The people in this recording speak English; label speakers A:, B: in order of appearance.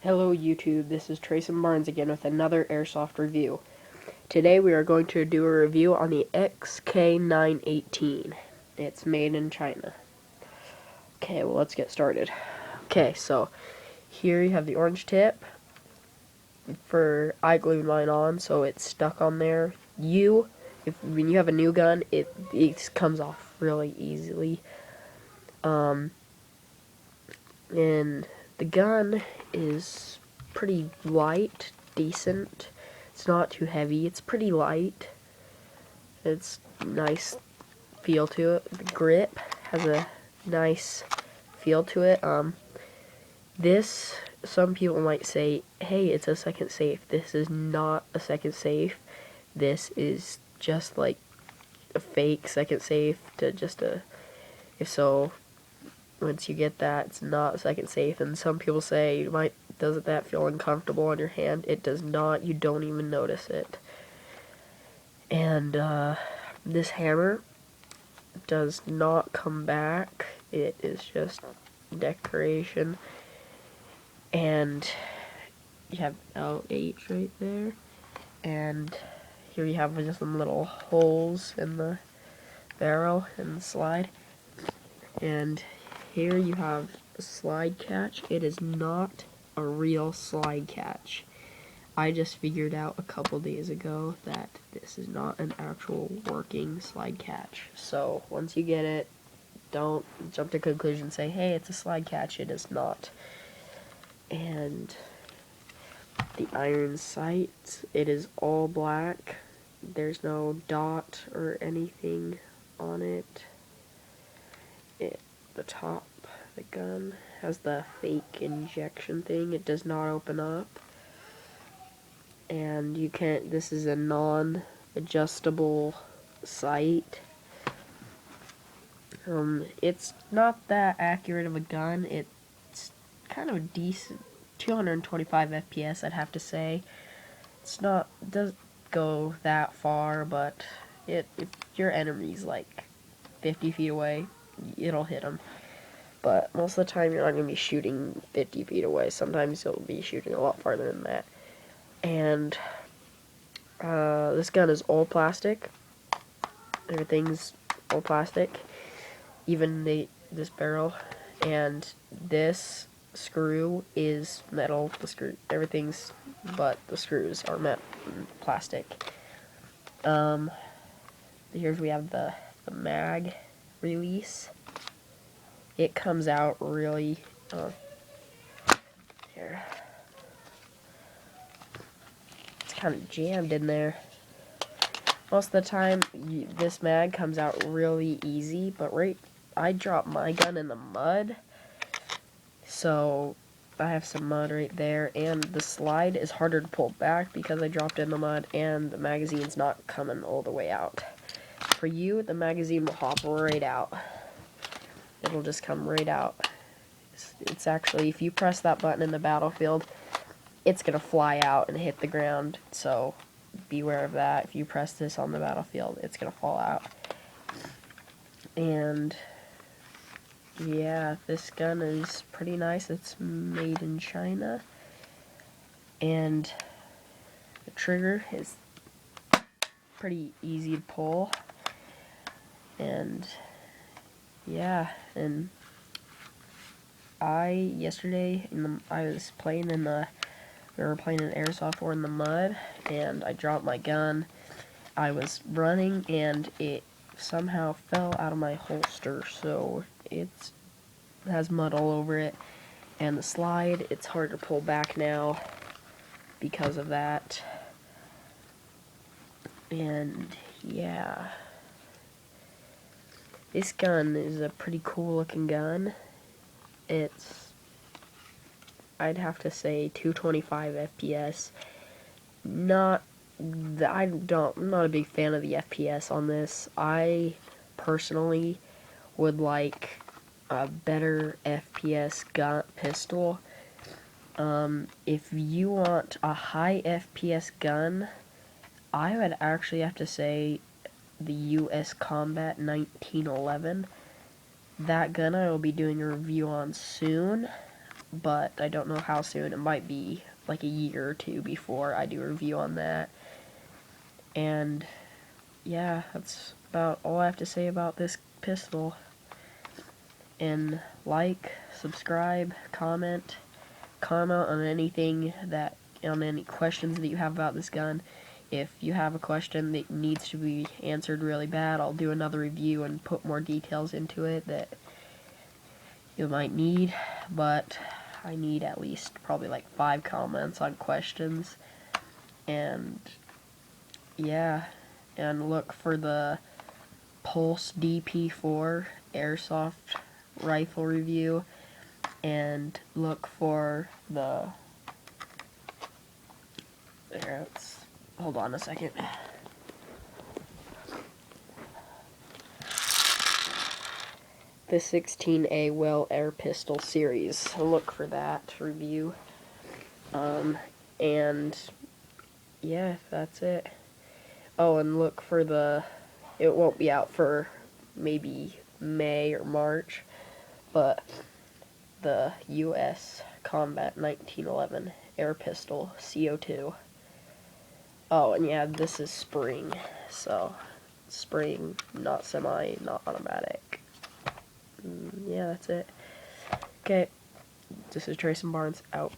A: Hello YouTube, this is Trayson Barnes again with another Airsoft review. Today we are going to do a review on the XK918. It's made in China. Okay, well let's get started. Okay, so here you have the orange tip. I glued mine on so it's stuck on there. When you have a new gun, it comes off really easily. And the gun is pretty light, decent. It's not too heavy. It's pretty light. It's nice feel to it. The grip has a nice feel to it. Some people might say, hey, it's a second safe. This is not a second safe. This is just like a fake second safe once you get that, it's not second safe. And some people say, doesn't that feel uncomfortable on your hand? It does not. You don't even notice it. And this hammer does not come back. It is just decoration. And you have L8 right there. And here you have just some little holes in the barrel and the slide. And here you have a slide catch. It is not a real slide catch. I just figured out a couple days ago that this is not an actual working slide catch. So once you get it, don't jump to conclusion and say, hey, it's a slide catch. It is not. And the iron sight, it is all black. There's no dot or anything on it. The top, the gun has the fake injection thing. It does not open up. And this is a non-adjustable sight. It's not that accurate of a gun. It's kind of a decent 225 FPS, I'd have to say. It doesn't go that far, but if your enemy's like 50 feet away, it'll hit them. But most of the time you're not going to be shooting 50 feet away. Sometimes you'll be shooting a lot farther than that. And this gun is all plastic. Everything's all plastic. Even this barrel. And this screw is metal. Everything's but the screws are plastic. Here we have the mag release. It comes out really here. It's kind of jammed in there. Most of the time, this mag comes out really easy, but I dropped my gun in the mud, so I have some mud right there, and the slide is harder to pull back because I dropped it in the mud, and the magazine's not coming all the way out. For you, the magazine will hop right out. It'll just come right out. It's actually, if you press that button in the battlefield, it's gonna fly out and hit the ground, so beware of that. If you press this on the battlefield, it's gonna fall out. And yeah, this gun is pretty nice. It's made in China, and the trigger is pretty easy to pull. And yeah, and yesterday I was playing we were playing an airsoft war in the mud, and I dropped my gun. I was running, and it somehow fell out of my holster, so it has mud all over it. And the slide, it's hard to pull back now because of that. And yeah, this gun is a pretty cool looking gun. I'd have to say 225 FPS. I'm not a big fan of the FPS on this. I personally would like a better FPS pistol. If you want a high FPS gun, I would actually have to say the US Combat 1911. That gun I will be doing a review on soon. but I don't know how soon. It might be like a year or two before I do a review on that. And yeah, that's about all I have to say about this pistol. And like, subscribe, comment on anything on any questions that you have about this gun. If you have a question that needs to be answered really bad, I'll do another review and put more details into it that you might need, but I need at least probably like 5 comments on questions. And yeah, and look for the Pulse DP4 airsoft rifle review, and look for the hold on a second. The 16A Well Air Pistol series. Look for that review. And yeah, that's it. Oh, and look for it won't be out for maybe May or March, but the U.S. Combat 1911 Air Pistol CO2. Oh, and yeah, this is spring, so spring, not semi, not automatic. Yeah, that's it. Okay, this is Trace and Barnes, out.